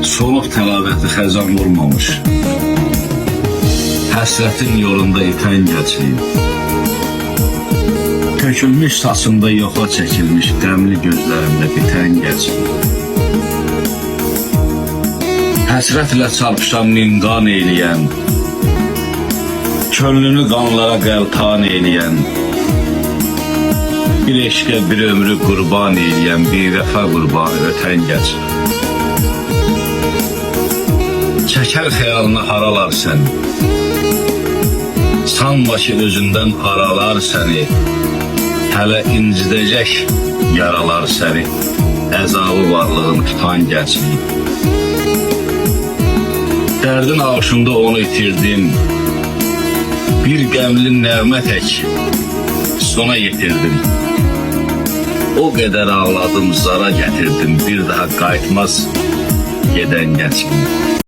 Solub təlavəti xəzan vurmamış, həsrətin yolunda itən gəncliyim. Tökülmüş saçında yoxa çəkilmiş qəmli gözlərimdə bitən gəncliyim. Həsrətlə çarpışan min qan eyləyən, könlünü qanlara qəltan eyləyən, bir eşqə bir ömrü qurban eyləyən, bir vəfa qurbanı ötən gəncliyim. Çəkər xəyalına haralar səni, sanma ki özündən aralar səni, hələ incidəcək yaralar səni, əzabı varlığın tutan gəncliyim. Dərdin ağışında onu itirdim, bir qəmli nəğmə tək sona yetirdim. O qədər ağladım, zara gətirdim, bir daha qayıtmaz gedən gəncliyim.